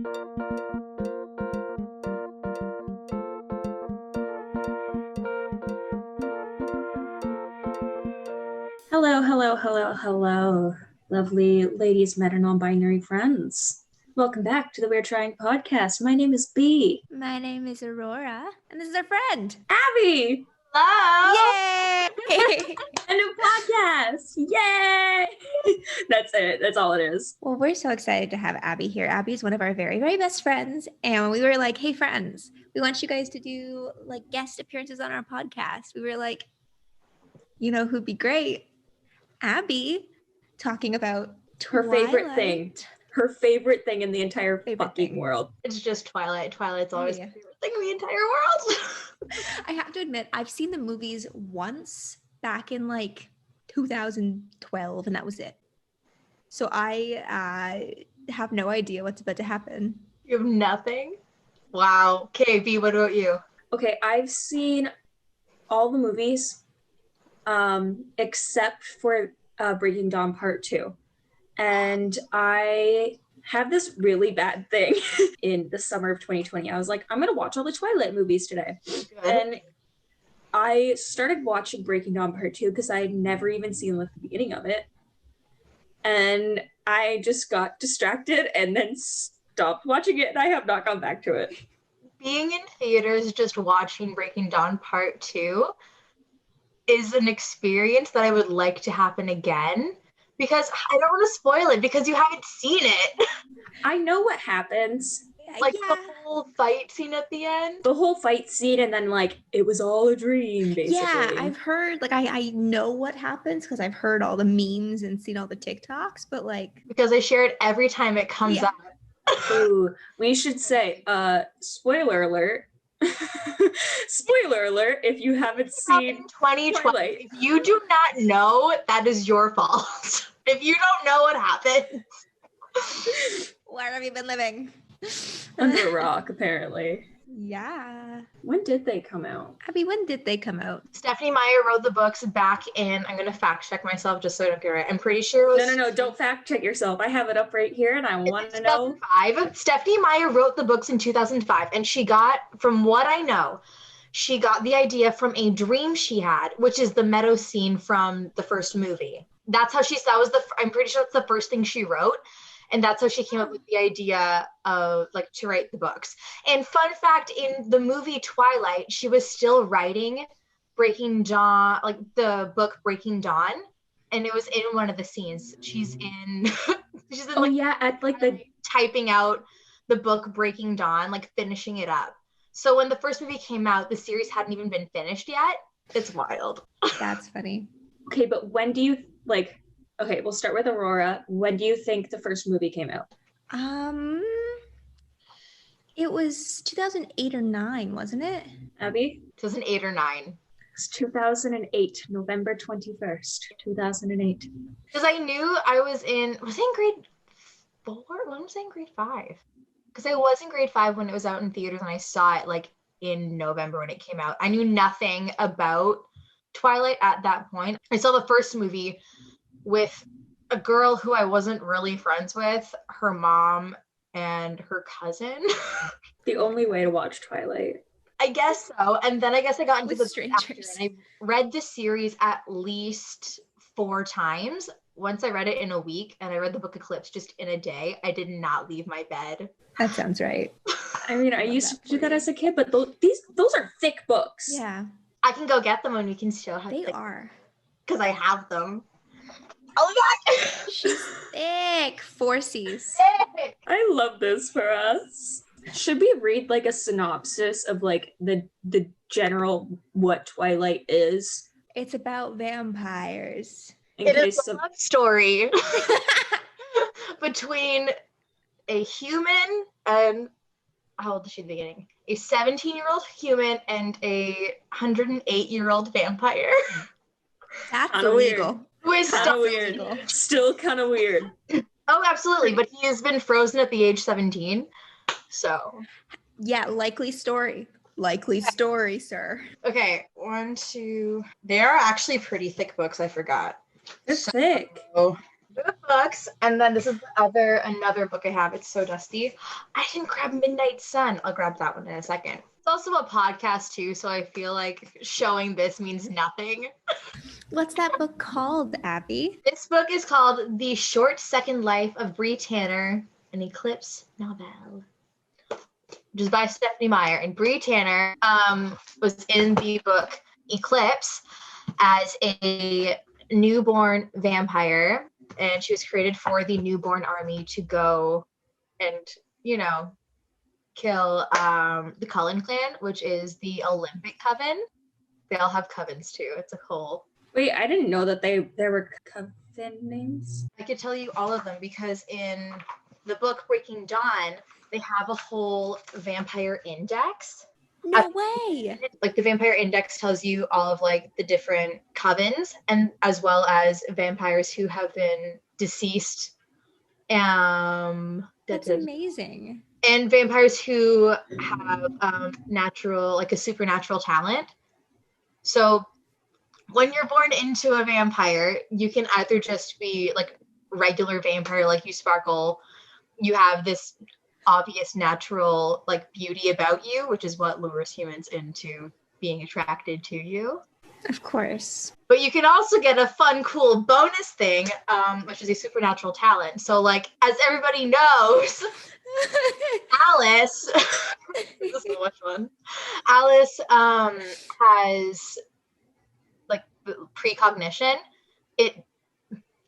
Hello, hello, hello, hello, lovely ladies, men, and non-binary friends. Welcome back to the We're Trying podcast. My name is B. My name is Aurora, and this is our friend, Abby! Hello! Yay! A new podcast! Yay! That's it. That's all it is. Well, we're so excited to have Abby here. Abby's one of our very, very best friends, and we were like, hey, friends, we want you guys to do, like, guest appearances on our podcast. We were like, you know who'd be great? Abby, talking about Her Twilight. favorite thing. Her favorite thing in the entire fucking world. It's just Twilight. Twilight's always Yeah. my favorite thing in the entire world. I have to admit, I've seen the movies once back in like 2012, and that was it. So I have no idea what's about to happen. You have nothing? Wow. Okay, B, what about you? Okay, I've seen all the movies except for Breaking Dawn Part 2. And I have this really bad thing in the summer of 2020. I was like, I'm going to watch all the Twilight movies today. Good. And I started watching Breaking Dawn Part 2 because I had never even seen like the beginning of it. And I just got distracted and then stopped watching it, and I have not gone back to it. Being in theaters, just watching Breaking Dawn Part 2 is an experience that I would like to happen again. Because I don't want to spoil it because you haven't seen it. I know what happens. Like the whole fight scene at the end. The whole fight scene, and then like it was all a dream, basically. Yeah, I've heard, like, I know what happens because I've heard all the memes and seen all the TikToks, but like, Because I share it every time it comes up. Ooh, we should say, spoiler alert. Spoiler alert, if you haven't seen 2020, Twilight. if you do not know, that is your fault. If you don't know what happened. where have you been living? Under a rock, apparently. Yeah. When did they come out? Abby, when did they come out? Stephanie Meyer wrote the books back in, I'm going to fact check myself just so I don't get it right. I'm pretty sure it was... No, don't fact check yourself. I have it up right here, and I want to know. 2005. Stephanie Meyer wrote the books in 2005, and she got, from what I know, she got the idea from a dream she had, which is the meadow scene from the first movie. That's how I'm pretty sure that's the first thing she wrote. And that's how she came up with the idea of like to write the books. And fun fact, in the movie Twilight, she was still writing Breaking Dawn, like the book Breaking Dawn. And it was in one of the scenes. She's in At like the typing out the book Breaking Dawn, like finishing it up. So when the first movie came out, the series hadn't even been finished yet. It's wild. That's funny. Okay, but when do you okay, we'll start with Aurora. When do you think the first movie came out? It was 2008 or 9, wasn't it? Abby? 2008 or 9. It's 2008, November 21st, 2008. Because I knew I was in grade 4? When was I in grade 5? Because I was in grade 5 when it was out in theaters, and I saw it like in November when it came out. I knew nothing about Twilight at that point. I saw the first movie with a girl who I wasn't really friends with, her mom and her cousin. The only way to watch Twilight. I guess so. And then I guess I got into With the strangers. and I read the series at least 4 times. Once I read it in a week, and I read the book Eclipse just in a day. I did not leave my bed. That sounds right. I mean, I used to do that as a kid, but those are thick books. Yeah, I can go get them and we can still have they are. because I have them. Oh my god! She's thick. 4 C's. I love this for us. Should we read like a synopsis of like the general what Twilight is? It's about vampires. It is a love story between a human and, how old is she at the beginning? A 17-year-old human and a 108-year-old vampire. That's Kinda illegal. Who is Kinda still weird. illegal. Still kind of weird. Oh, absolutely. But he has been frozen at the age 17. So. Yeah, likely story. Likely story, sir. Okay, 1, 2. They are actually pretty thick books, I forgot. They're thick. So The books, and then this is another book I have. It's so dusty. I didn't grab Midnight Sun. I'll grab that one in a second. It's also a podcast too, so I feel like showing this means nothing. What's that book called, Abby? This book is called The Short Second Life of Bree Tanner, an Eclipse novel, which is by Stephanie Meyer. And Bree Tanner was in the book Eclipse as a newborn vampire, and she was created for the newborn army to go and, kill the Cullen clan, which is the Olympic coven. They all have covens too. It's a whole... Wait, I didn't know that there were coven names. I could tell you all of them because in the book Breaking Dawn, they have a whole vampire index. No way. Like the vampire index tells you all of like the different covens, and as well as vampires who have been deceased. That's amazing. And vampires who have natural, like a supernatural talent. So when you're born into a vampire, you can either just be like regular vampire, like you sparkle, you have this obvious natural like beauty about you, which is what lures humans into being attracted to you. Of course. But you can also get a fun, cool bonus thing, which is a supernatural talent. So like, as everybody knows, Alice, this is so much fun. Alice has like precognition.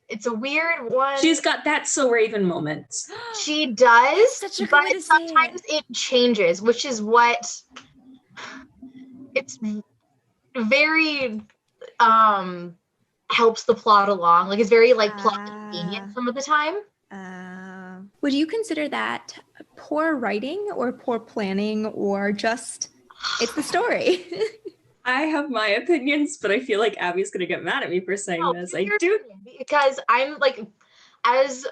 It's a weird one. She's got that so Raven moment. She does, Such a good but way to say sometimes it changes, which is what it's very helps the plot along. Like it's very like plot convenient some of the time. Would you consider that poor writing or poor planning or just it's the story? I have my opinions, but I feel like Abby's gonna get mad at me for saying this. I do, because I'm like, as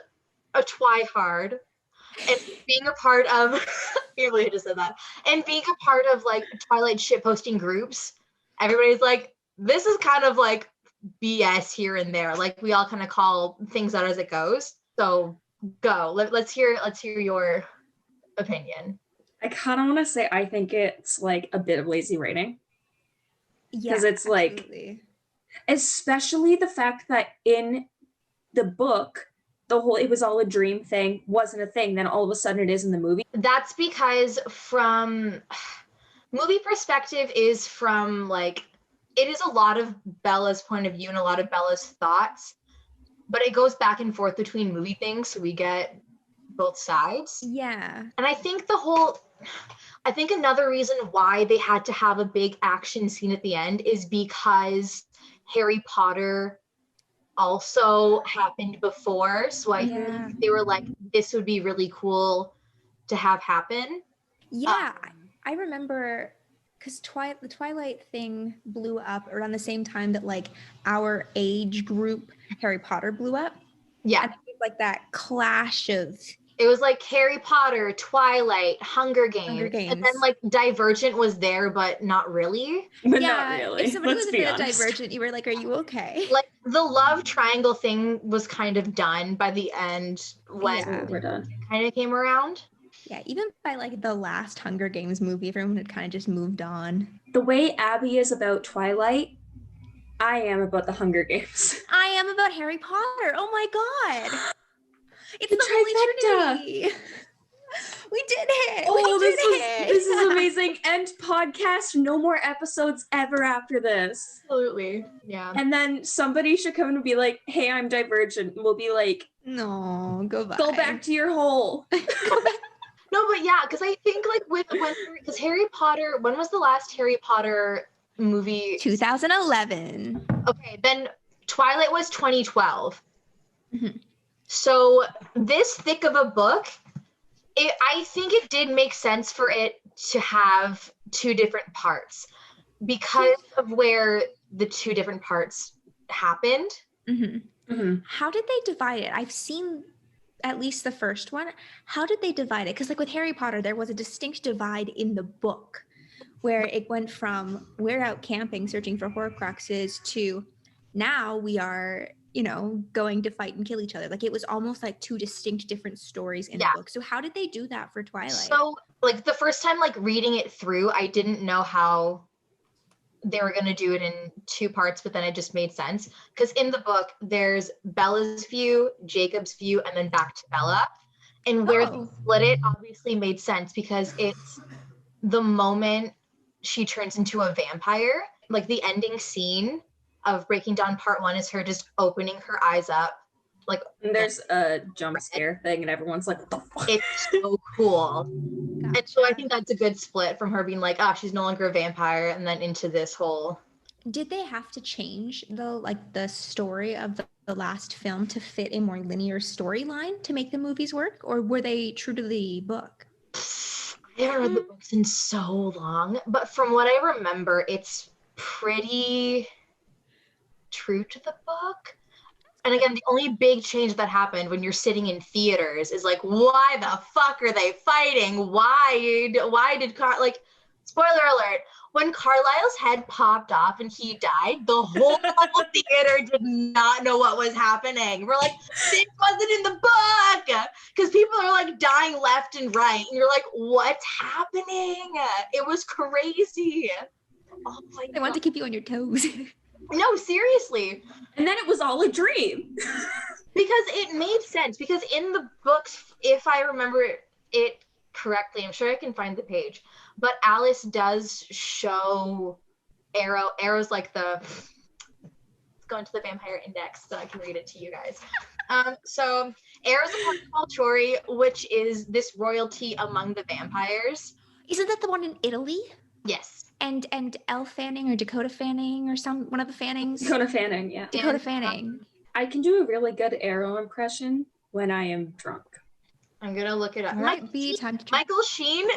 a twihard, and being a part of, I can't believe I just said that, and being a part of like Twilight shitposting groups, everybody's like, this is kind of like BS here and there. Like we all kind of call things out as it goes. So go. Let's hear your opinion. I kind of want to say I think it's like a bit of lazy writing. Because it's absolutely. like, especially the fact that in the book, it was all a dream thing wasn't a thing. Then all of a sudden it is in the movie. That's because from movie perspective is from like, it is a lot of Bella's point of view and a lot of Bella's thoughts, but it goes back and forth between movie things. So we get both sides. Yeah. And I think another reason why they had to have a big action scene at the end is because Harry Potter also happened before. So I think they were like, this would be really cool to have happen. Yeah, I remember because the Twilight thing blew up around the same time that like our age group Harry Potter blew up. Yeah. And it was like that clash of... It was like Harry Potter, Twilight, Hunger Games. And then like Divergent was there, but not really. But not really. If somebody Let's was be a bit honest. of Divergent, you were like, are you okay? Like the love triangle thing was kind of done by the end when we're done. it kind of came around. Yeah, even by like the last Hunger Games movie, everyone had kind of just moved on. The way Abby is about Twilight, I am about the Hunger Games. I am about Harry Potter. Oh my god. It's The the Holy Trinity. We did it. Oh, we did it. This is amazing. End podcast. No more episodes ever after this. Absolutely. Yeah. And then somebody should come and be like, hey, I'm Divergent. And we'll be like, No, go back. go back to your hole. No, but yeah, because I think like because Harry Potter, when was the last Harry Potter movie? 2011. Okay, then Twilight was 2012. Mm-hmm. So this thick of a book, I think it did make sense for it to have two different parts because of where the two different parts happened. Mm-hmm. Mm-hmm. How did they divide it? I've seen at least the first one. How did they divide it? Because like with Harry Potter, there was a distinct divide in the book where it went from we're out camping searching for Horcruxes to now we are you know, going to fight and kill each other. Like it was almost like two distinct different stories in the book. So how did they do that for Twilight? So like the first time like reading it through, I didn't know how they were going to do it in two parts, but then it just made sense. Because in the book, there's Bella's view, Jacob's view, and then back to Bella. And where they split it obviously made sense because it's the moment she turns into a vampire. Like the ending scene of Breaking Dawn Part 1 is her just opening her eyes up. Like and there's a jump scare thing and everyone's like, what the fuck? It's so cool. Gotcha. And so I think that's a good split from her being like, she's no longer a vampire, and then into this whole. Did they have to change the story of the last film to fit a more linear storyline to make the movies work, or were they true to the book? I haven't read the books in so long, but from what I remember, it's pretty true to the book. And again, the only big change that happened when you're sitting in theaters is like, why the fuck are they fighting? Why did spoiler alert, when Carlisle's head popped off and he died, the whole theater did not know what was happening. We're like, this wasn't in the book! Because people are like dying left and right. And you're like, what's happening? It was crazy. Oh my God. They want to keep you on your toes. No, seriously. And then it was all a dream. Because it made sense. Because in the books, if I remember it correctly, I'm sure I can find the page, but Alice does show Arrow. Arrow's like let's go into the Vampire Index so I can read it to you guys. So Arrow's a part of Volturi, which is this royalty among the vampires. Isn't that the one in Italy? Yes. And Elle Fanning or Dakota Fanning or one of the Fannings? Dakota Fanning, yeah. Dakota Fanning. I can do a really good Arrow impression when I am drunk. I'm gonna look it up. Might be time to Michael Sheen.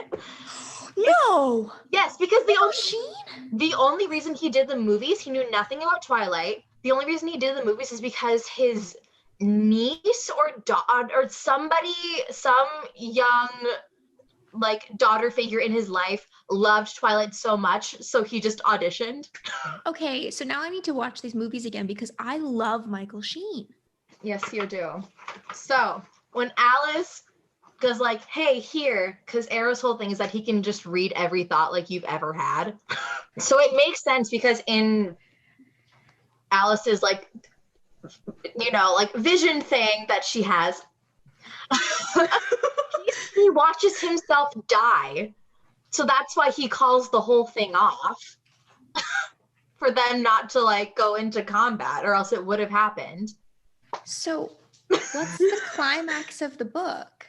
No. Yes, because Sheen? The only reason he did the movies, he knew nothing about Twilight. The only reason he did the movies is because his niece or somebody, some young like daughter figure in his life loved Twilight so much, so he just auditioned. Okay, so now I need to watch these movies again because I love Michael Sheen. Yes, you do. So when Alice goes like, hey, here, because Arrow's whole thing is that he can just read every thought like you've ever had. So it makes sense because in Alice's like, you know, like vision thing that she has, he watches himself die. So that's why he calls the whole thing off for them not to like go into combat, or else it would have happened. So what's the climax of the book?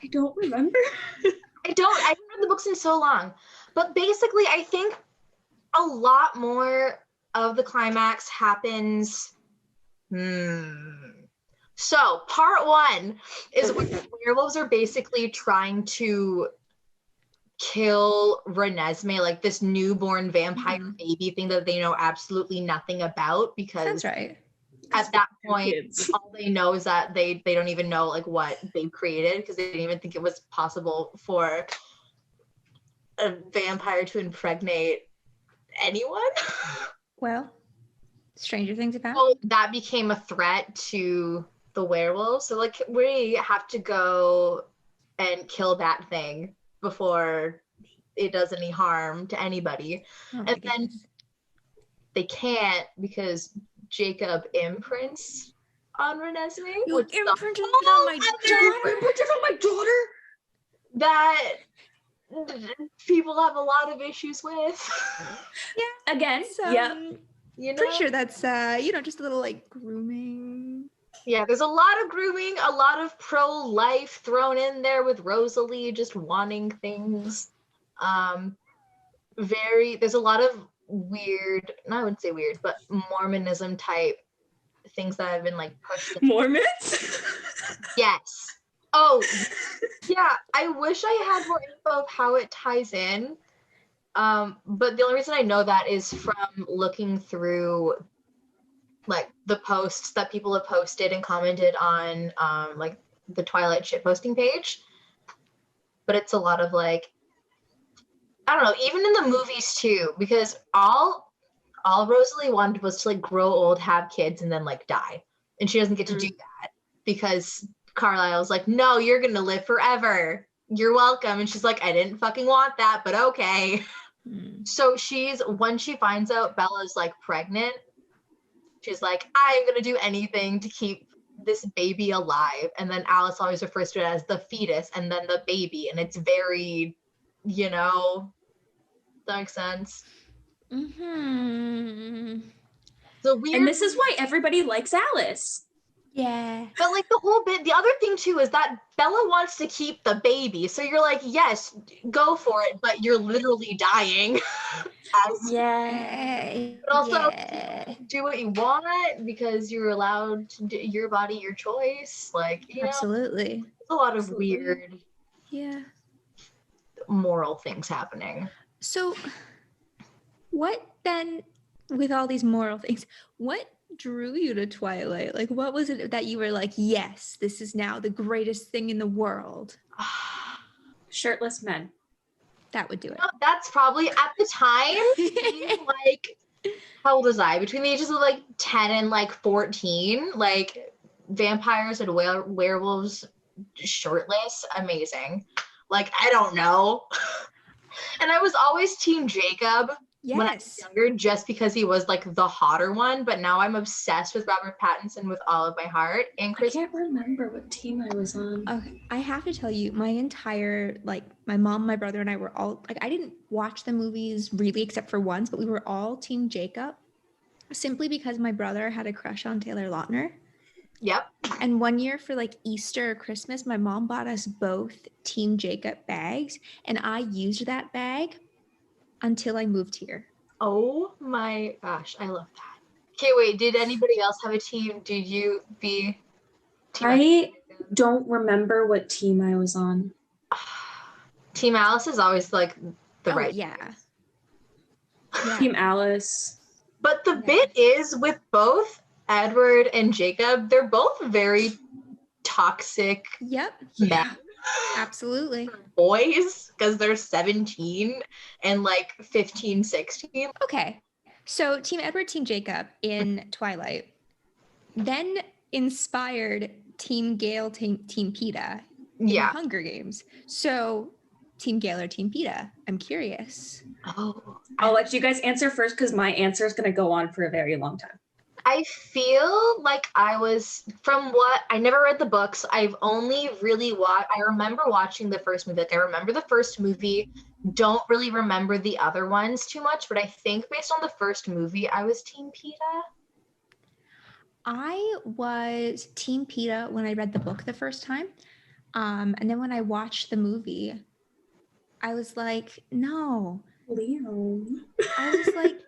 I don't remember. I haven't read the books in so long. But basically, I think a lot more of the climax happens. So part 1 is when the werewolves are basically trying to kill Renesmee, like this newborn vampire baby thing that they know absolutely nothing about, because That's right. at that point, all they know is that they don't even know like what they've created, because they didn't even think it was possible for a vampire to impregnate anyone. Well, stranger things have happened. So that became a threat to the werewolves. So like we have to go and kill that thing before it does any harm to anybody. And then they can't because Jacob imprints on Renesmee. You imprinted on my daughter? Imprinted on my daughter? That people have a lot of issues with. Yeah. Again, You know? Pretty sure that's just a little like grooming. Yeah, there's a lot of grooming, a lot of pro-life thrown in there with Rosalie just wanting things. There's a lot of weird, I wouldn't say weird, but Mormonism type things that have been like pushed. Mormons? Yes. Oh, yeah, I wish I had more info of how it ties in. But the only reason I know that is from looking through like the posts that people have posted and commented on like the Twilight shitposting page. But it's a lot of like, I don't know, even in the movies too, because all All Rosalie wanted was to like grow old, have kids, and then like die. And she doesn't get to do that because Carlisle's like, no, you're gonna live forever. You're welcome. And she's like, I didn't fucking want that, but okay. So when she finds out Bella's like pregnant, she's like, I'm gonna do anything to keep this baby alive. And then Alice always refers to it as the fetus and then the baby. And it's very, that makes sense. Mm-hmm. So weird. And this is why everybody likes Alice. Yeah. But like the other thing too is that Bella wants to keep the baby. So you're like, yes, go for it, but you're literally dying. But also do what you want because you're allowed to do your body, your choice. Like, Absolutely. There's a lot of weird moral things happening. So what then, with all these moral things, what drew you to Twilight? Like, what was it that you were like, yes, this is now the greatest thing in the world? Shirtless men. That would do it. That's probably at the time, like, how old was I? Between the ages of like 10 and like 14, like vampires and werewolves shirtless, amazing. Like, I don't know. And I was always Team Jacob. Yes. When I was younger, just because he was like the hotter one, but now I'm obsessed with Robert Pattinson with all of my heart. And I can't remember what team I was on. Okay, I have to tell you, my entire, like, my mom, my brother, and I were all, like, I didn't watch the movies really except for once, but we were all Team Jacob, simply because my brother had a crush on Taylor Lautner. Yep. And one year for like Easter or Christmas, my mom bought us both Team Jacob bags, and I used that bag until I moved here. Oh my gosh, I love that. Okay, wait, did anybody else have a team? Did you be Team I don't remember what team I was on. Team Alice is always like the right. Yeah. Team Alice. But the bit is with both Edward and Jacob, they're both very toxic. Yep. Men. Absolutely. Boys, because they're 17 and like 15, 16. Okay. So Team Edward, Team Jacob in Twilight, then inspired Team Gale, Team Peeta in the Hunger Games. So Team Gale or Team Peeta? I'm curious. I'll let you guys answer first because my answer is going to go on for a very long time. I feel like I was, from what, I never read the books. I've only really I remember watching the first movie. Like, I remember the first movie. Don't really remember the other ones too much, but I think based on the first movie, I was Team Peeta. I was Team Peeta when I read the book the first time. And then when I watched the movie, I was like, no. Leo. I was like,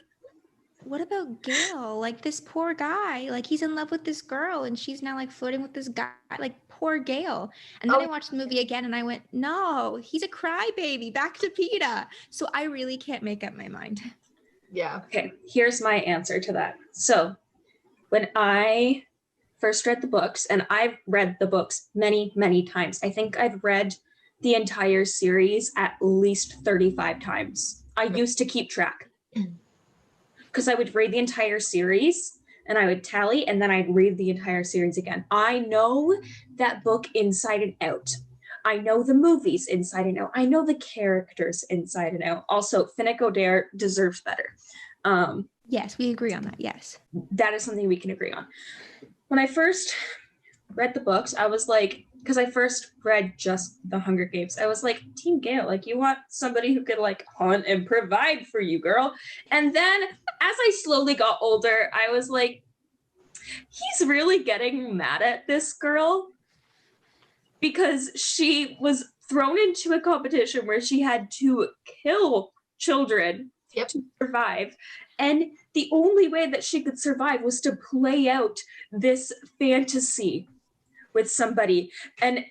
what about Gale? Like, this poor guy, like, he's in love with this girl and she's now like flirting with this guy, like, poor Gale. And then I watched the movie again and I went, no, he's a crybaby, back to Peeta. So I really can't make up my mind. Yeah. Okay, here's my answer to that. So when I first read the books, and I've read the books many, many times. I think I've read the entire series at least 35 times. I used to keep track. Because I would read the entire series and I would tally and then I'd read the entire series again. I know that book inside and out. I know the movies inside and out. I know the characters inside and out. Also, Finnick Odair deserves better. Yes, we agree on that. Yes. That is something we can agree on. When I first read the books, I was like, because I first read just the Hunger Games, I was like, Team Gale, like, you want somebody who could like hunt and provide for you, girl. And then as I slowly got older, I was like, he's really getting mad at this girl because she was thrown into a competition where she had to kill children to survive. And the only way that she could survive was to play out this fantasy with somebody. And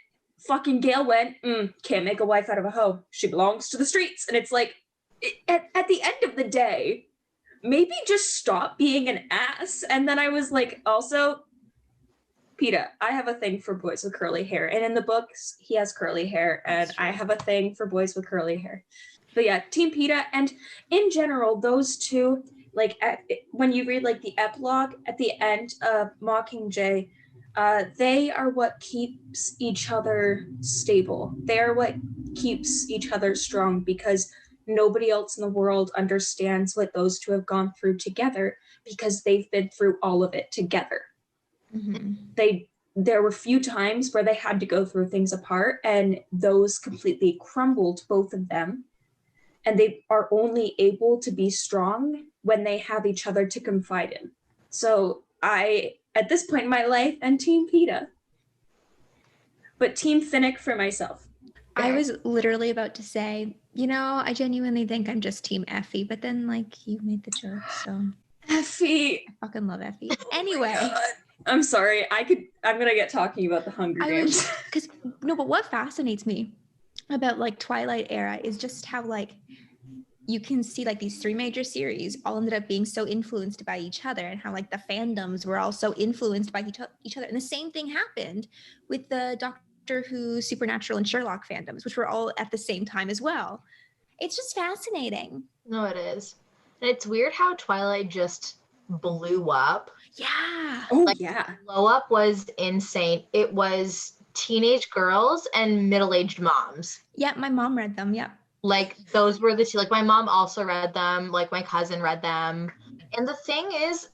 fucking Gale went, can't make a wife out of a hoe. She belongs to the streets. And it's like, at the end of the day, maybe just stop being an ass. And then I was like, also, Peeta, I have a thing for boys with curly hair. And in the books, he has curly hair. And I have a thing for boys with curly hair. But yeah, Team Peeta. And in general, those two, like when you read like the epilogue at the end of Mockingjay, they are what keeps each other stable. They are what keeps each other strong, because nobody else in the world understands what those two have gone through together, because they've been through all of it together. There were few times where they had to go through things apart, and those completely crumbled both of them. And they are only able to be strong when they have each other to confide in. So I, at this point in my life, am Team PETA. But Team Finnick for myself. I was literally about to say, you know, I genuinely think I'm just Team Effie, but then like you made the joke, so Effie. I fucking love Effie. Anyway. I'm sorry. I'm gonna get talking about the Hunger Games. But what fascinates me about like Twilight era is just how like you can see like these three major series all ended up being so influenced by each other, and how like the fandoms were all so influenced by each other. And the same thing happened with the Doctor Who, Supernatural, and Sherlock fandoms, which were all at the same time as well. It's just fascinating. No, it is. And it's weird how Twilight just blew up. Yeah. Oh, like, yeah. Blow up was insane. It was teenage girls and middle-aged moms. Yeah, my mom read them. Yeah. Like those were the two. Like my mom also read them. Like my cousin read them. And the thing is,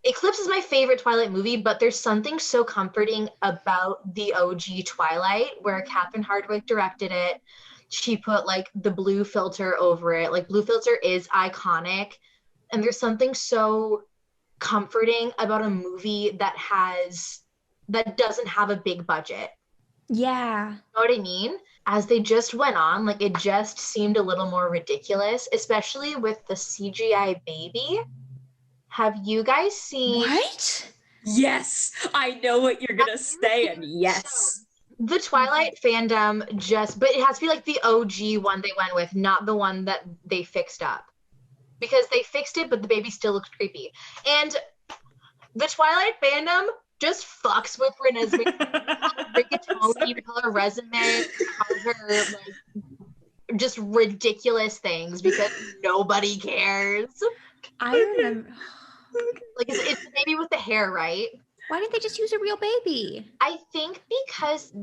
Eclipse is my favorite Twilight movie, but there's something so comforting about the OG Twilight, where Catherine Hardwicke directed it. She put like the blue filter over it. Like blue filter is iconic. And there's something so comforting about a movie that doesn't have a big budget. Yeah. You know what I mean? As they just went on, like it just seemed a little more ridiculous, especially with the CGI baby. Have you guys seen? What? Yes, I know what you're gonna say, and yes. The Twilight fandom but it has to be like the OG one they went with, not the one that they fixed up. Because they fixed it, but the baby still looks creepy. And the Twilight fandom just fucks with Renesmee. Rigatoni, tell her resume, tell her like just ridiculous things because nobody cares. I remember. Like it's the baby with the hair, right? Why didn't they just use a real baby? I think because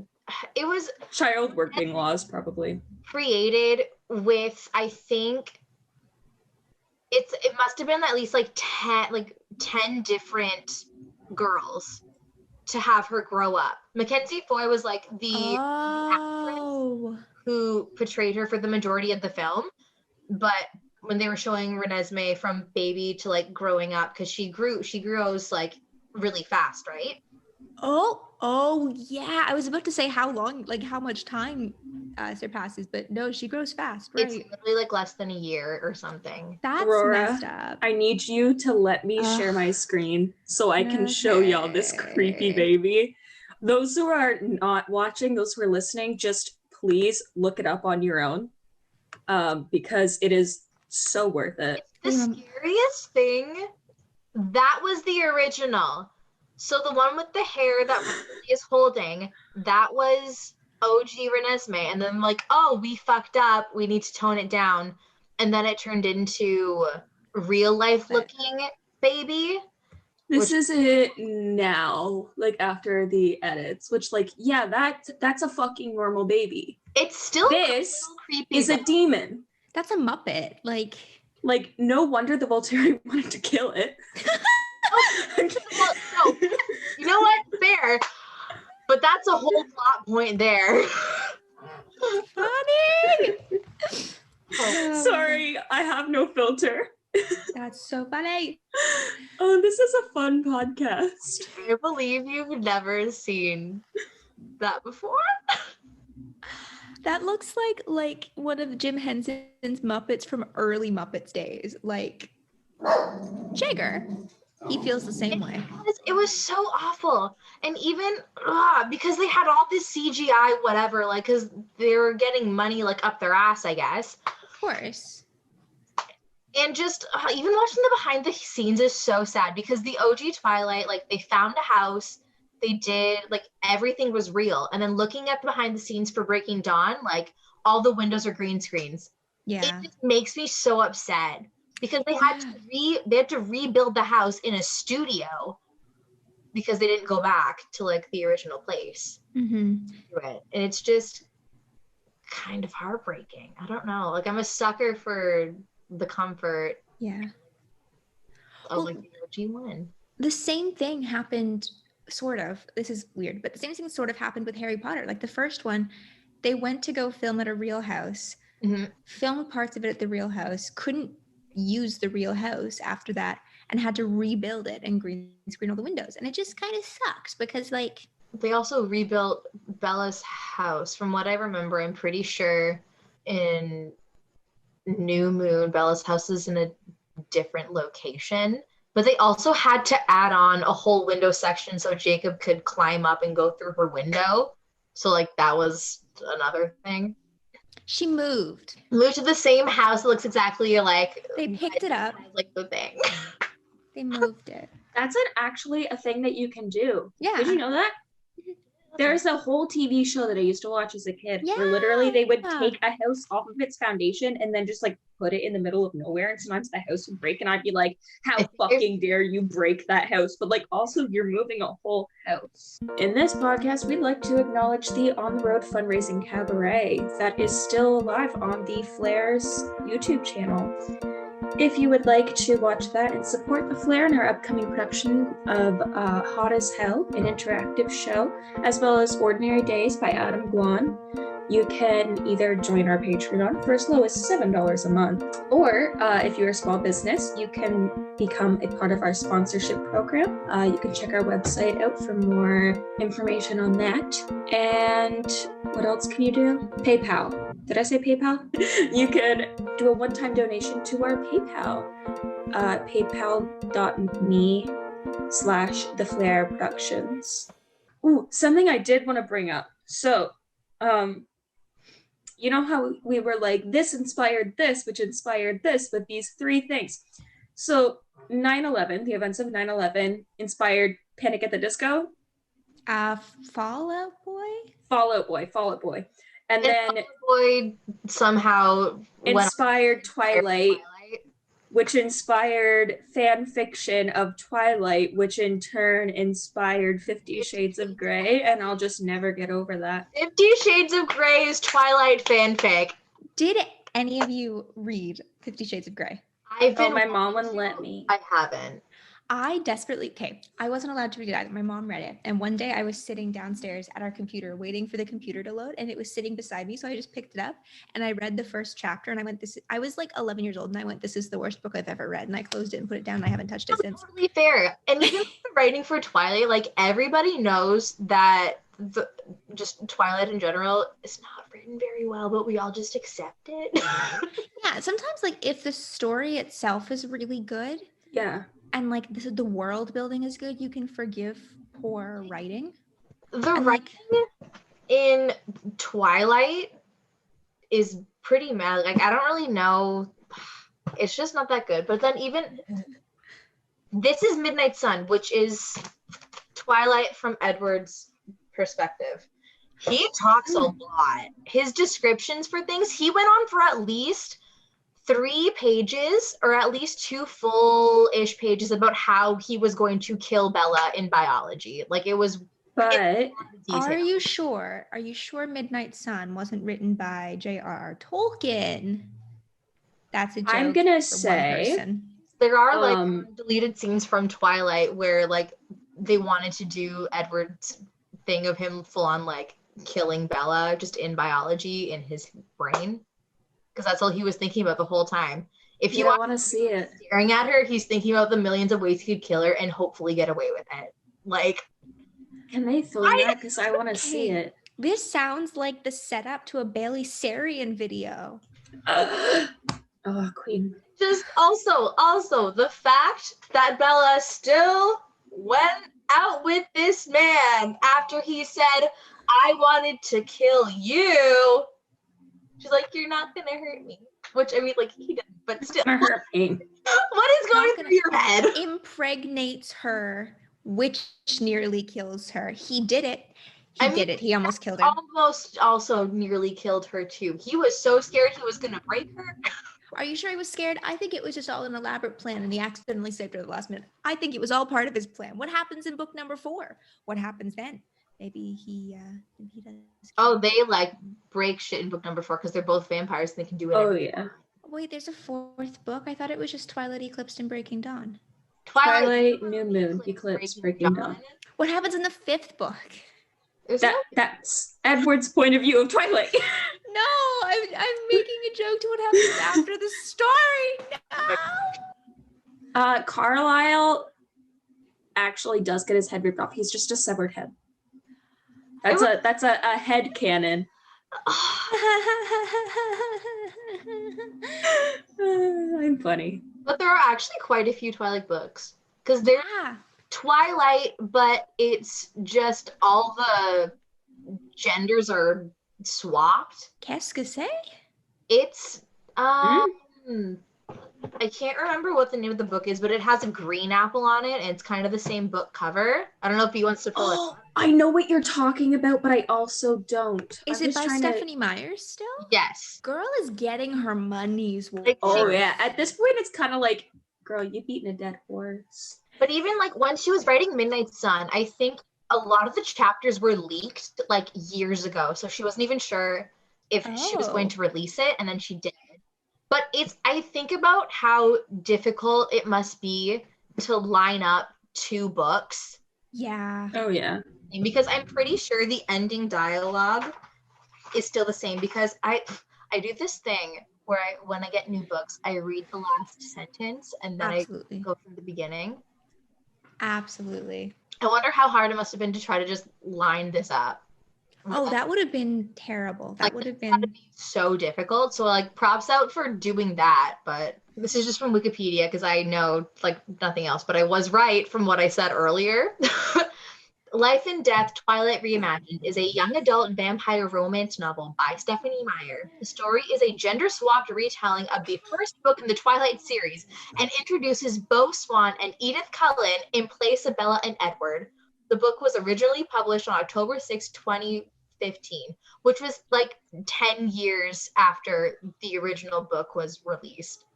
it was child working laws, probably created with. I think it must have been at least like 10 different girls to have her grow up. Mackenzie Foy was like the actress who portrayed her for the majority of the film, but when they were showing Renesmee from baby to like growing up, because she grows like really fast, right? Oh yeah. I was about to say how much time surpasses, but no, she grows fast, right? It's literally like less than a year or something. That's Aurora, messed up. I need you to let me share my screen so I can show y'all this creepy baby. Those who are not watching, those who are listening, just please look it up on your own, because it is so worth it. The scariest thing, that was the original. So the one with the hair that Rosie is holding, that was OG Renesmee. And then like, oh, we fucked up. We need to tone it down. And then it turned into real life looking baby. This is it now, like after the edits, which like, yeah, that's a fucking normal baby. It's still this creepy. Is a demon. That's a Muppet. Like no wonder the Volturi wanted to kill it. Well, no, you know what? Fair. But that's a whole plot point there. Funny. Sorry, I have no filter. That's so funny. Oh, this is a fun podcast. I believe you've never seen that before. That looks like one of Jim Henson's Muppets from early Muppets days. Like Jagger. He feels the same way. It was so awful. And even because they had all this CGI whatever, like because they were getting money like up their ass, I guess. Of course. And just even watching the behind the scenes is so sad, because the OG Twilight, like they found a house, they did like everything was real. And then looking at the behind the scenes for Breaking Dawn, like all the windows are green screens. Yeah. It just makes me so upset. because they had to rebuild the house in a studio because they didn't go back to like the original place. Mm-hmm. And it's just kind of heartbreaking. I don't know. Like, I'm a sucker for the comfort. Yeah. Of like the OG one. The same thing happened, sort of. This is weird, but the same thing sort of happened with Harry Potter. Like the first one, they went to go film at a real house, filmed parts of it at the real house, couldn't use the real house after that, and had to rebuild it and green screen all the windows. And it just kind of sucks because, like, they also rebuilt Bella's house. From what I remember, I'm pretty sure in New Moon, Bella's house is in a different location. But they also had to add on a whole window section so Jacob could climb up and go through her window. So, like, that was another thing. She moved to the same house that looks exactly like. They picked it up. Like the thing. They moved it. That's actually a thing that you can do. Yeah. Did you know that? There's a whole TV show that I used to watch as a kid where literally they would take a house off of its foundation and then just like put it in the middle of nowhere, and sometimes the house would break and I'd be like, how fucking dare you break that house? But like, also you're moving a whole house. In this podcast, we'd like to acknowledge the On the Road fundraising cabaret that is still alive on the Flair's YouTube channel. If you would like to watch that and support the Flair in our upcoming production of Hot as Hell, an interactive show, as well as Ordinary Days by Adam Guan, you can either join our Patreon for as low as $7 a month, or if you're a small business, you can become a part of our sponsorship program. You can check our website out for more information on that. And what else can you do? PayPal. Did I say PayPal? You can do a one-time donation to our PayPal. PayPal.me/TheFlair Productions. Ooh, something I did want to bring up. So, you know how we were like, this inspired this, which inspired this, with these three things. So 9/11, the events of 9/11 inspired Panic at the Disco. Fall Out Boy. And then Boy somehow inspired Twilight, which inspired fan fiction of Twilight, which in turn inspired 50 Shades of Grey, and I'll just never get over that. 50 Shades of Grey is Twilight fanfic. Did any of you read 50 Shades of Grey? My mom wouldn't let me. I haven't. I wasn't allowed to read it either. My mom read it. And one day I was sitting downstairs at our computer waiting for the computer to load, and it was sitting beside me. So I just picked it up and I read the first chapter and I went, I was like 11 years old and I went, this is the worst book I've ever read. And I closed it and put it down and I haven't touched it since. Totally fair. And even writing for Twilight, like everybody knows that just Twilight in general is not written very well, but we all just accept it. Yeah. Sometimes like if the story itself is really good. Yeah. And like the world building is good, you can forgive poor writing. The writing in Twilight is pretty mad. Like, I don't really know. It's just not that good. But then even this is Midnight Sun, which is Twilight from Edward's perspective. He talks a lot. His descriptions for things, he went on for at least 3 pages, or at least 2 full-ish pages about how he was going to kill Bella in biology. Like, it was. But are you sure Midnight Sun wasn't written by J.R.R. Tolkien? That's a joke. I'm gonna say there are like deleted scenes from Twilight where like they wanted to do Edward's thing of him full on like killing Bella just in biology in his brain. Because that's all he was thinking about the whole time. If you want to see it, staring at her, he's thinking about the millions of ways he could kill her and hopefully get away with it. Like, can they film that? Because I want to see it. This sounds like the setup to a Bailey Sarian video. Oh, Queen. Just also the fact that Bella still went out with this man after he said, "I wanted to kill you." She's like, "You're not gonna hurt me," which I mean, like he didn't, but still. Hurt me. What is going through your head? Impregnates her, which nearly kills her. He did it. He almost killed her. Almost also nearly killed her too. He was so scared he was gonna break her. Are you sure he was scared? I think it was just all an elaborate plan and he accidentally saved her at the last minute. I think it was all part of his plan. What happens in book number 4? What happens then? Maybe he does. Oh, they like break shit in book number 4 because they're both vampires and they can do whatever. Oh, yeah. Wait, there's a 4th book? I thought it was just Twilight, Eclipsed, and Breaking Dawn. Twilight, New Moon, Eclipse, Breaking Dawn. What happens in the 5th book? That's Edward's point of view of Twilight. No, I'm making a joke to what happens after the story. No. Carlisle actually does get his head ripped off. He's just a severed head. That's a head canon. I'm funny. But there are actually quite a few Twilight books. Because they're Twilight, but it's just all the genders are swapped. Qu'est-ce que c'est? It's I can't remember what the name of the book is, but it has a green apple on it and it's kind of the same book cover. I don't know if he wants to pull it. I know what you're talking about, but I also don't. Is it by Stephanie Myers still? Yes. Girl is getting her money's worth. Oh yeah. At this point it's kind of like, girl, you've beaten a dead horse. But even like when she was writing Midnight Sun, I think a lot of the chapters were leaked like years ago. So she wasn't even sure if she was going to release it, and then she did. But I think about how difficult it must be to line up 2 books. Yeah. Oh yeah. Because I'm pretty sure the ending dialogue is still the same, because I do this thing where when I get new books, I read the last sentence and then I go from the beginning. Absolutely. I wonder how hard it must have been to try to just line this up. Oh, that would have been terrible. That would have been so difficult. So like props out for doing that. But this is just from Wikipedia because I know like nothing else. But I was right from what I said earlier. Life and Death, Twilight Reimagined is a young adult vampire romance novel by Stephanie Meyer. The story is a gender-swapped retelling of the first book in the Twilight series and introduces Beau Swan and Edith Cullen in place of Bella and Edward. The book was originally published on October 6, 2015, which was like 10 years after the original book was released.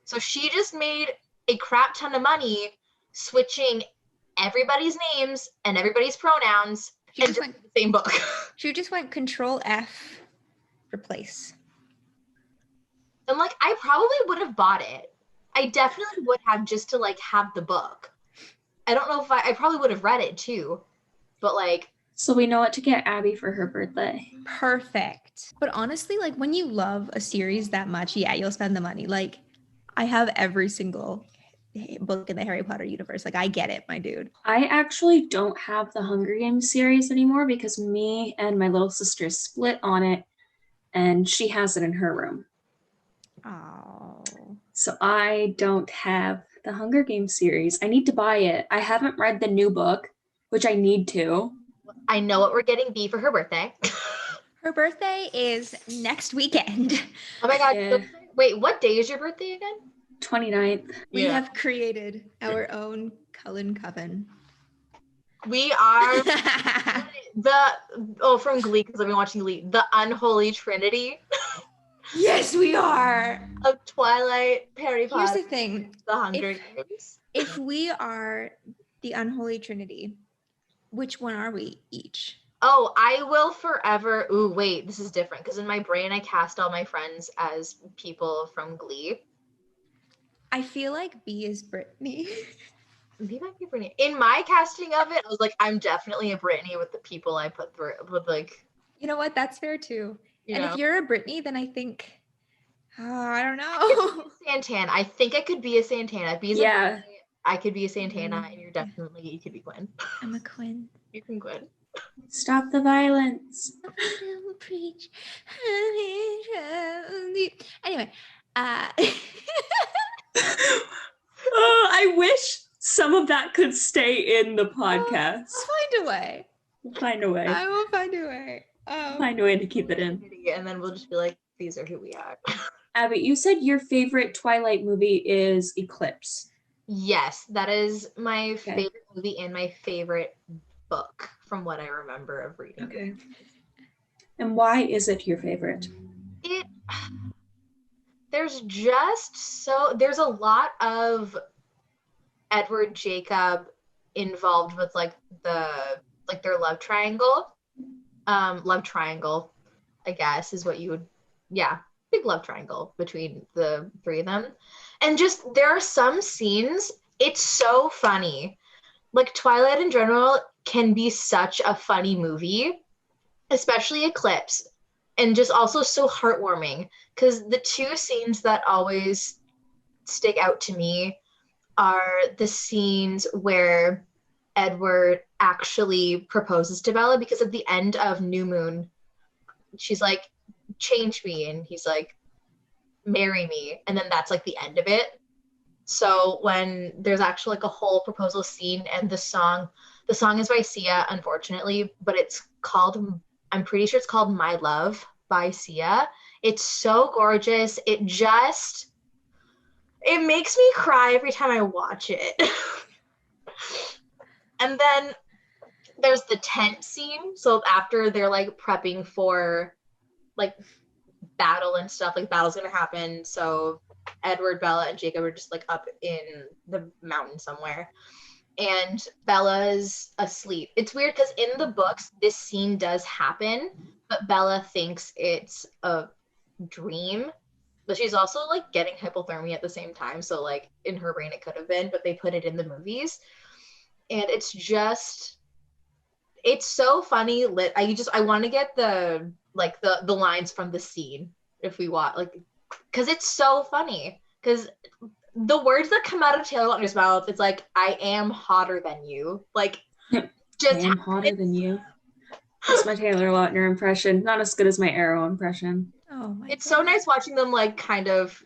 So she just made a crap ton of money switching everybody's names and everybody's pronouns and just went, the same book. She just went Control F, replace. And like, I probably would have bought it. I definitely would have, just to like have the book. I don't know if I probably would have read it too, but like. So we know what to get Abby for her birthday. Perfect. But honestly, like when you love a series that much, yeah, you'll spend the money. Like I have every single book in the Harry Potter universe. Like I get it, my dude. I actually don't have the Hunger Games series anymore because me and my little sister split on it and she has it in her room. Oh. So I don't have the Hunger Games series. I need to buy it. I haven't read the new book, which I need to. I know what we're getting B for her birthday. Her birthday is next weekend. Oh my God. Yeah. Wait, what day is your birthday again? 29th. We have created our own Cullen Coven. We are from Glee, because I've been watching Glee, the Unholy Trinity. Yes, we are. Of Twilight, Harry Potter. Here's the thing. The Hunger Games. If we are the Unholy Trinity, which one are we each? Oh, I will forever. Ooh, wait, this is different, because in my brain I cast all my friends as people from Glee. I feel like B is Brittany. B might be Brittany. In my casting of it, I was like, I'm definitely a Brittany with the people I put through. With like, you know what? That's fair too. And know? If you're a Brittany, then I think, I don't know. Santana. I think I could be a Santana. B's yeah. I could be a Santana, and you could be Quinn. I'm a Quinn. You can Quinn. Stop the violence. Preach. Anyway. I wish some of that could stay in the podcast. I'll find a way. We'll find a way. I will find a way. Find a way to keep it in. And then we'll just be like, these are who we are. Abby, you said your favorite Twilight movie is Eclipse. Yes, that is my favorite movie and my favorite book from what I remember of reading. Okay. And why is it your favorite? There's there's a lot of Edward Jacob involved with like their love triangle. Love triangle, I guess, is what you would, yeah, big love triangle between the three of them. And just there are some scenes, it's so funny. Like Twilight in general can be such a funny movie, especially Eclipse, and just also so heartwarming, because the two scenes that always stick out to me are the scenes where Edward actually proposes to Bella, because at the end of New Moon, she's like, change me, and he's like, marry me, and then that's like the end of it. So when there's actually like a whole proposal scene, and the song is by Sia, unfortunately, but I'm pretty sure it's called My Love by Sia. It's so gorgeous. It makes me cry every time I watch it. And then there's the tent scene. So after they're like prepping for like battle and stuff, like battle's gonna happen. So Edward, Bella, and Jacob are just like up in the mountain somewhere. And Bella's asleep. It's weird because in the books, this scene does happen, but Bella thinks it's a dream. But she's also like getting hypothermia at the same time. So like in her brain it could have been, but they put it in the movies. And it's so funny. I want to get the lines from the scene if we watch, like, because it's so funny. Because the words that come out of Taylor Lautner's mouth, it's like, I am hotter than you. Like, just I am hotter than you. That's my Taylor Lautner impression. Not as good as my Arrow impression. Oh my It's God. so nice watching them like kind of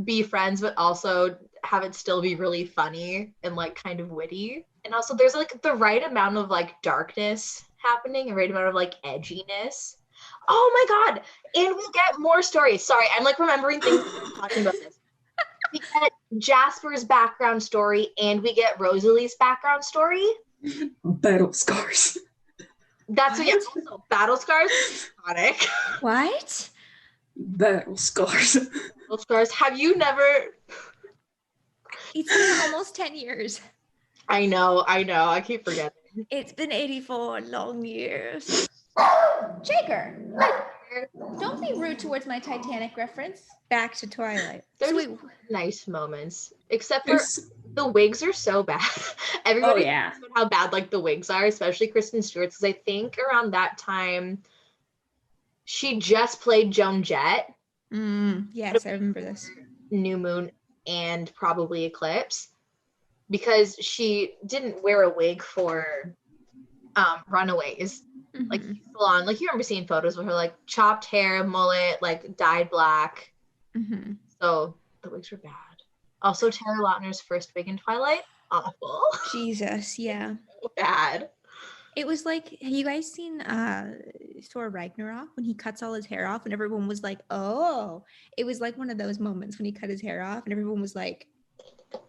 be friends, but also have it still be really funny and like kind of witty. And also there's like the right amount of like darkness happening and right amount of like edginess. Oh my God. And we get more stories. Sorry, I'm like remembering things talking about this. We get Jasper's background story and we get Rosalie's background story. Battle scars. That's what, also, battle scars. Iconic. What? Battle scars. Battle scars. Have you never? It's been almost 10 years. I know. I keep forgetting. It's been 84 long years. Shaker, don't be rude towards my Titanic reference. Back to Twilight. There's nice moments, except for the wigs are so bad. Everybody talks about how bad like the wigs are, especially Kristen Stewart's, because I think around that time she just played Joan Jett. Yes, I remember this. New Moon and probably Eclipse, because she didn't wear a wig for Runaways. Like full on, like you remember seeing photos of her like chopped hair, mullet, like dyed black. So the wigs were bad. Also, Taylor Lautner's first wig in Twilight, awful. Jesus, yeah. So bad. It was like, have you guys seen Thor Ragnarok when he cuts all his hair off and everyone was like, oh, it was like one of those moments when he cut his hair off and everyone was like,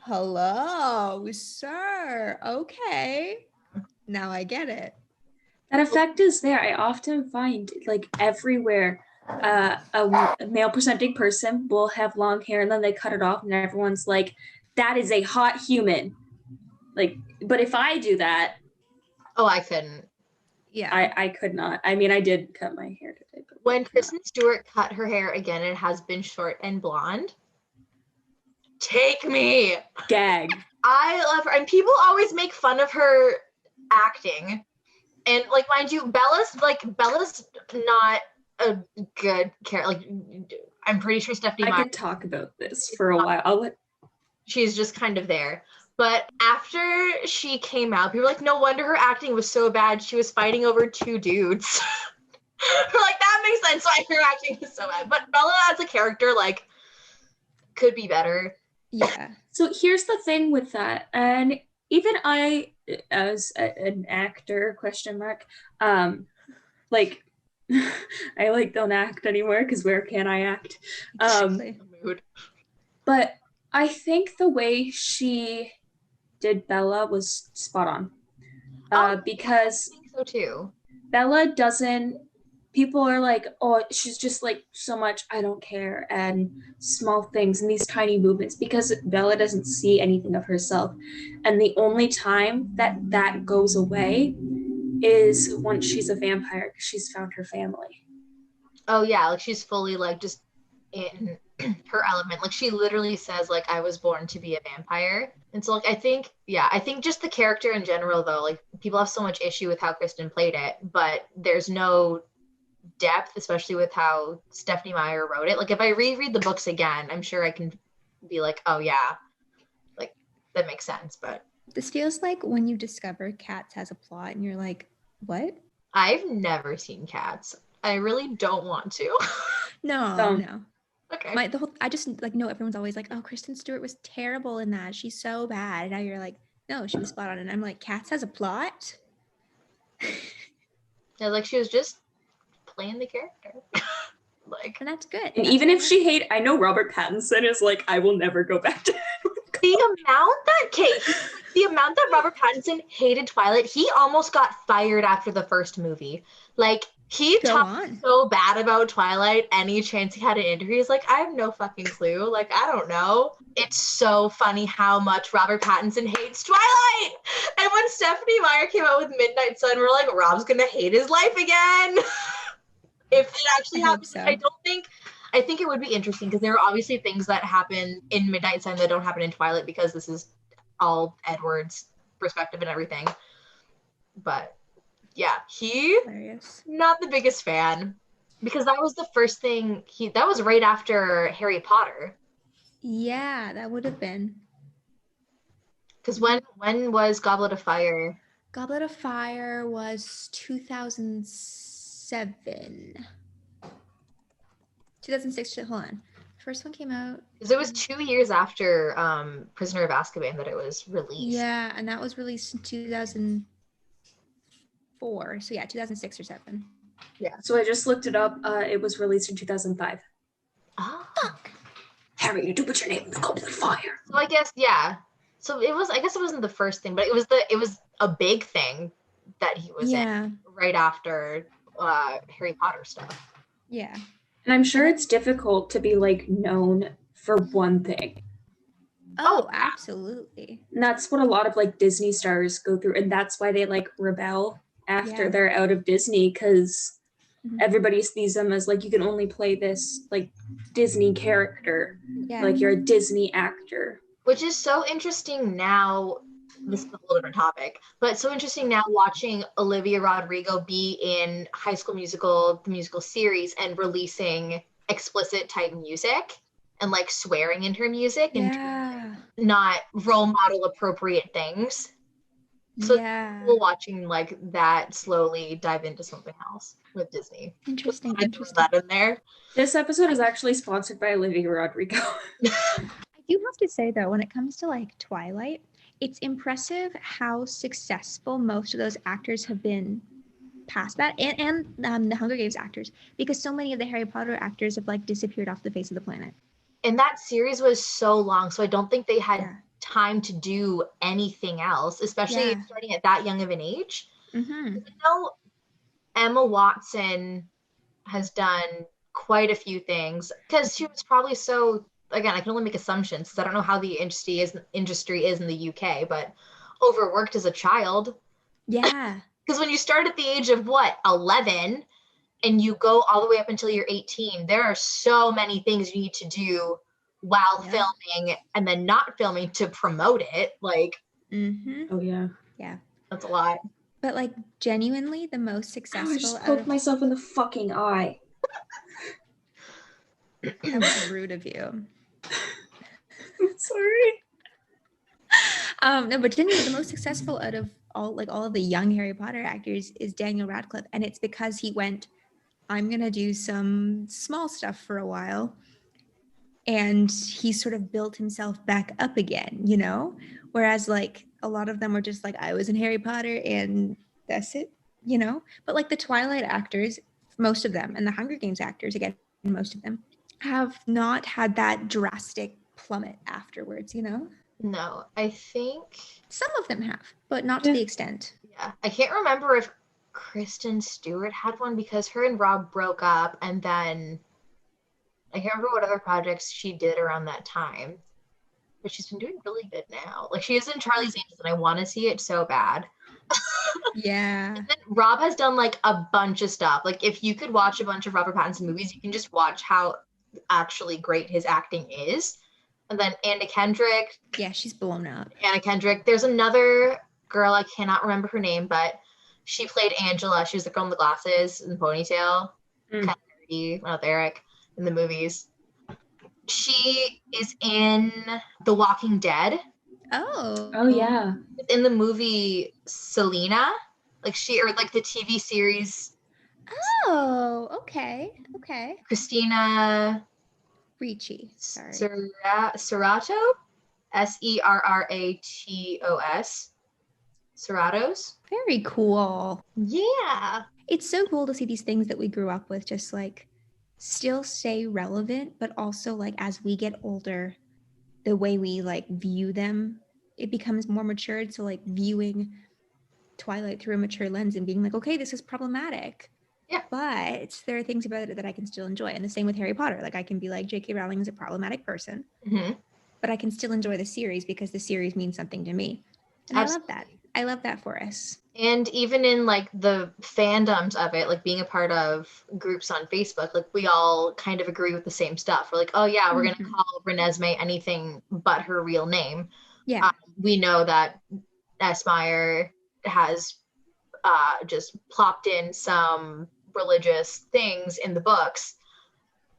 hello, sir. Okay. Now I get it. That effect is there. I often find like everywhere a male presenting person will have long hair and then they cut it off and everyone's like, that is a hot human. Like, but if I do that, oh, I couldn't. Yeah. I could not. I mean, I did cut my hair today. But when Kristen Stewart cut her hair again, it has been short and blonde. Take me. Gag. I love her. And people always make fun of her acting. And like, mind you, Bella's not a good character. Like, I'm pretty sure Stephanie I could talk about this for a while. She's just kind of there. But after she came out, people were like, no wonder her acting was so bad. She was fighting over two dudes. We're like, that makes sense why her acting was so bad. But Bella as a character, like, could be better. Yeah. So here's the thing with that. And even I, as an actor, like, I like don't act anymore because where can I act? But I think the way she did Bella was spot on. Because I think so too. Bella doesn't people are like, oh, she's just like so much I don't care and small things and these tiny movements, because Bella doesn't see anything of herself. And the only time that goes away is once she's a vampire, because she's found her family. Oh yeah, like she's fully like just in her element. Like she literally says like I was born to be a vampire. And so like I think just the character in general though, like people have so much issue with how Kristen played it, but there's no depth, especially with how Stephenie Meyer wrote it. Like if I reread the books again, I'm sure I can be like, oh yeah, like that makes sense. But This feels like when you discover Cats has a plot and you're like, what? I've never seen Cats. I really don't want to. No. Okay. I just like know everyone's always like, oh, Kristen Stewart was terrible in that. She's so bad. And now you're like, no, she was spot on. And I'm like, Cats has a plot? Yeah, like she was just playing the character. Like, and that's good. And even if she hate, I know Robert Pattinson is like, I will never go back to the amount that Robert Pattinson hated Twilight, he almost got fired after the first movie. Like he talked so bad about Twilight any chance he had an interview. He's like, I have no fucking clue. Like, I don't know. It's so funny how much Robert Pattinson hates Twilight. And when Stephenie Meyer came out with Midnight Sun, we're like, Rob's gonna hate his life again. If it actually happens, so. I think it would be interesting because there are obviously things that happen in Midnight Sun that don't happen in Twilight because this is all Edward's perspective and everything. But yeah, not the biggest fan because that was the first thing that was right after Harry Potter. Yeah, that would have been. Because when was Goblet of Fire? Goblet of Fire was 2007. 2006, hold on. First one came out. Because it was 2 years after Prisoner of Azkaban that it was released. Yeah, and that was released in 2004. So yeah, 2006 or 7. Yeah. So I just looked it up. It was released in 2005. Oh. Fuck. Harry, you do put your name in the Goblet of Fire. So I guess, yeah. So it was, I guess it wasn't the first thing, but it was a big thing that he was in right after Harry Potter stuff. Yeah. And I'm sure it's difficult to be like known for one thing. Oh, absolutely. And that's what a lot of like Disney stars go through. And that's why they like rebel after they're out of Disney, because everybody sees them as like, you can only play this like Disney character. Yeah. Like you're a Disney actor. Which is so interesting now. This is a whole different topic, but so interesting now watching Olivia Rodrigo be in High School Musical, the musical series, and releasing explicit type music and like swearing in her music and not role model appropriate things. So people watching like that slowly dive into something else with Disney. Interesting. That in there. This episode is actually sponsored by Olivia Rodrigo. I do have to say though, when it comes to like Twilight, it's impressive how successful most of those actors have been past that, and the Hunger Games actors, because so many of the Harry Potter actors have like disappeared off the face of the planet. And that series was so long, so I don't think they had time to do anything else, especially starting at that young of an age. Mm-hmm. I know Emma Watson has done quite a few things because she was probably so. Again, I can only make assumptions because I don't know how the industry is in the UK, but overworked as a child. Yeah. Because when you start at the age of 11 and you go all the way up until you're 18, there are so many things you need to do while filming and then not filming to promote it. Like, oh yeah. Yeah. That's a lot. But like genuinely the most successful. I just poked myself in the fucking eye. That was rude of you. I'm sorry. No, but genuinely the most successful out of all of the young Harry Potter actors is Daniel Radcliffe, and it's because he went, I'm gonna do some small stuff for a while, and he sort of built himself back up again, you know? Whereas like a lot of them were just like, I was in Harry Potter and that's it, you know? But like the Twilight actors, most of them, and the Hunger Games actors, again, most of them, have not had that drastic plummet afterwards, you know? No, I think some of them have, but not to the extent. Yeah, I can't remember if Kristen Stewart had one because her and Rob broke up, and then I can't remember what other projects she did around that time. But she's been doing really good now. Like, she is in Charlie's Angels, and I want to see it so bad. Yeah. And then Rob has done like a bunch of stuff. Like, if you could watch a bunch of Robert Pattinson movies, you can just watch how actually great his acting is. And then Anna Kendrick. Yeah, she's blown up. Anna Kendrick. There's another girl, I cannot remember her name, but she played Angela. She was the girl in the glasses and the ponytail. Kind of nerdy, with Eric in the movies. She is in The Walking Dead. Oh yeah. In the movie Selena, like the TV series. Oh, okay. Christina Ricci. Sorry. Serrato, Serratos. Serratos. Very cool. Yeah. It's so cool to see these things that we grew up with just like still stay relevant, but also like as we get older, the way we like view them, it becomes more matured. So like viewing Twilight through a mature lens and being like, okay, this is problematic. Yeah. But there are things about it that I can still enjoy. And the same with Harry Potter. Like I can be like, J.K. Rowling is a problematic person, but I can still enjoy the series because the series means something to me. And Absolutely. I love that. I love that for us. And even in like the fandoms of it, like being a part of groups on Facebook, like we all kind of agree with the same stuff. We're like, oh yeah, we're going to call Renesmee anything but her real name. Yeah. We know that Esmire has just plopped in some religious things in the books.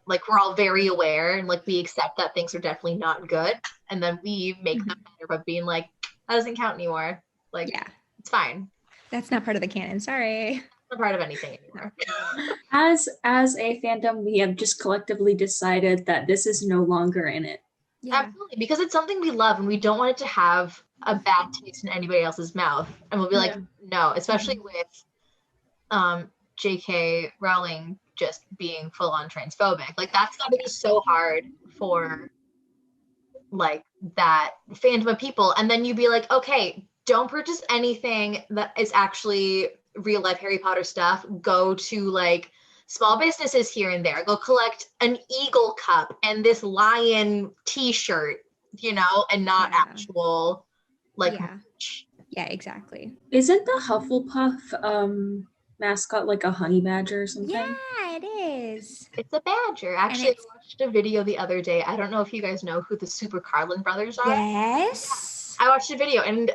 Like we're all very aware and like we accept that things are definitely not good. And then we make them better by being like, that doesn't count anymore. Like, yeah, it's fine. That's not part of the canon. Sorry. It's not part of anything anymore. As a fandom, we have just collectively decided that this is no longer in it. Yeah. Absolutely, because it's something we love and we don't want it to have a bad taste in anybody else's mouth. And we'll be like, no, especially with J.K. Rowling just being full on transphobic. Like that's gotta be so hard for like that fandom of people. And then you'd be like, okay, don't purchase anything that is actually real life Harry Potter stuff. Go to like small businesses here and there. Go collect an eagle cup and this lion t-shirt, you know, and not actual like merch. Yeah, exactly. Isn't the Hufflepuff mascot like a honey badger or something? Yeah, it is. It's a badger. Actually, I watched a video the other day. I don't know if you guys know who the Super Carlin brothers are. Yes. I watched a video and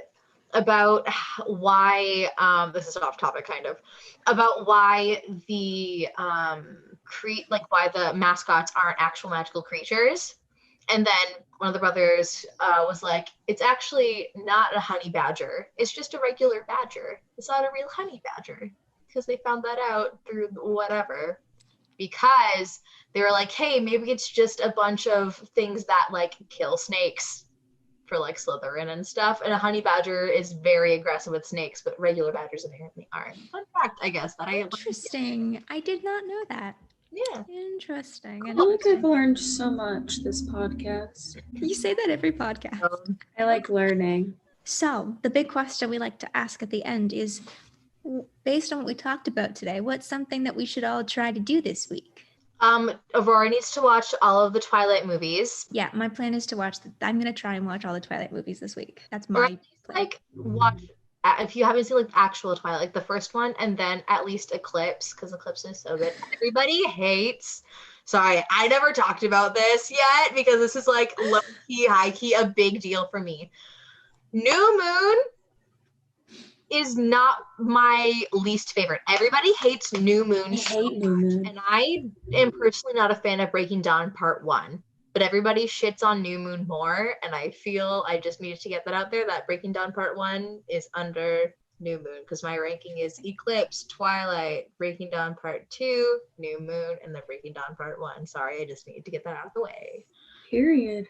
about why this is off topic kind of about why the why the mascots aren't actual magical creatures. And then one of the brothers was like, it's actually not a honey badger. It's just a regular badger. It's not a real honey badger. Because they found that out through whatever. Because they were like, hey, maybe it's just a bunch of things that like kill snakes for like Slytherin and stuff. And a honey badger is very aggressive with snakes, but regular badgers apparently aren't. Fun fact, I guess, that I Interesting. I did not know that. Yeah. Interesting. I feel like I've learned so much this podcast. You say that every podcast. I like learning. So the big question we like to ask at the end is, based on what we talked about today, what's something that we should all try to do this week? Aurora needs to watch all of the Twilight movies. Yeah, my plan is to watch I'm going to try and watch all the Twilight movies this week. That's my plan. Like, watch, if you haven't seen like actual Twilight, like the first one, and then at least Eclipse, because Eclipse is so good. Everybody hates. Sorry, I never talked about this yet, because this is like low-key, high-key, a big deal for me. New Moon is not my least favorite. Everybody hates New Moon so much, and I am personally not a fan of Breaking Dawn Part 1, but everybody shits on New Moon more, and I feel I just needed to get that out there, that Breaking Dawn Part 1 is under New Moon, because my ranking is Eclipse, Twilight, Breaking Dawn Part 2, New Moon, and then Breaking Dawn Part 1. Sorry, I just needed to get that out of the way. Period.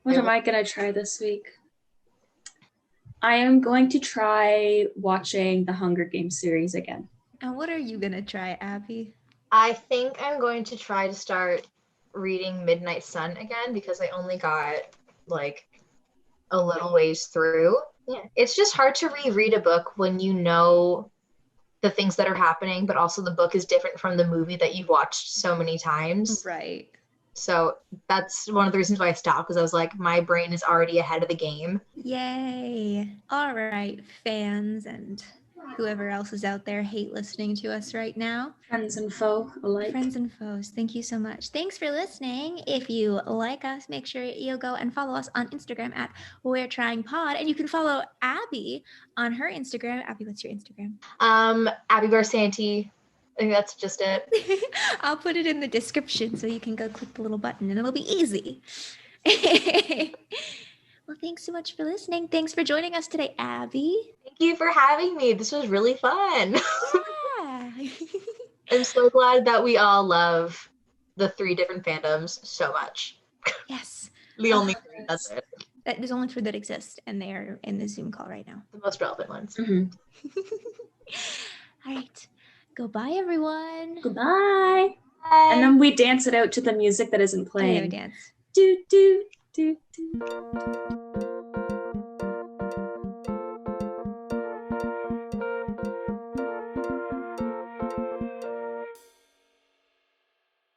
What am I going to try this week? I am going to try watching the Hunger Games series again. And what are you going to try, Abby? I think I'm going to try to start reading Midnight Sun again, because I only got like a little ways through. Yeah, it's just hard to reread a book when you know the things that are happening, but also the book is different from the movie that you've watched so many times. Right. So that's one of the reasons why I stopped, because I was like, my brain is already ahead of the game. Yay. All right, fans and whoever else is out there hate listening to us right now. Friends and foe alike. Friends and foes, thank you so much. Thanks for listening. If you like us, make sure you go and follow us on Instagram at We're Trying Pod. And you can follow Abby on her Instagram. Abby, what's your Instagram? Abby Barsanti. I think that's just it. I'll put it in the description so you can go click the little button and it'll be easy. Well, thanks so much for listening. Thanks for joining us today, Abby. Thank you for having me. This was really fun. Yeah. I'm so glad that we all love the 3 different fandoms so much. Yes. The only 3, that's it. There's only 3 that exist, and they are in the Zoom call right now. The most relevant ones. Mm-hmm. All right. Goodbye, everyone. Goodbye. Bye. And then we dance it out to the music that isn't I have a playing. dance. Do, do, do, do.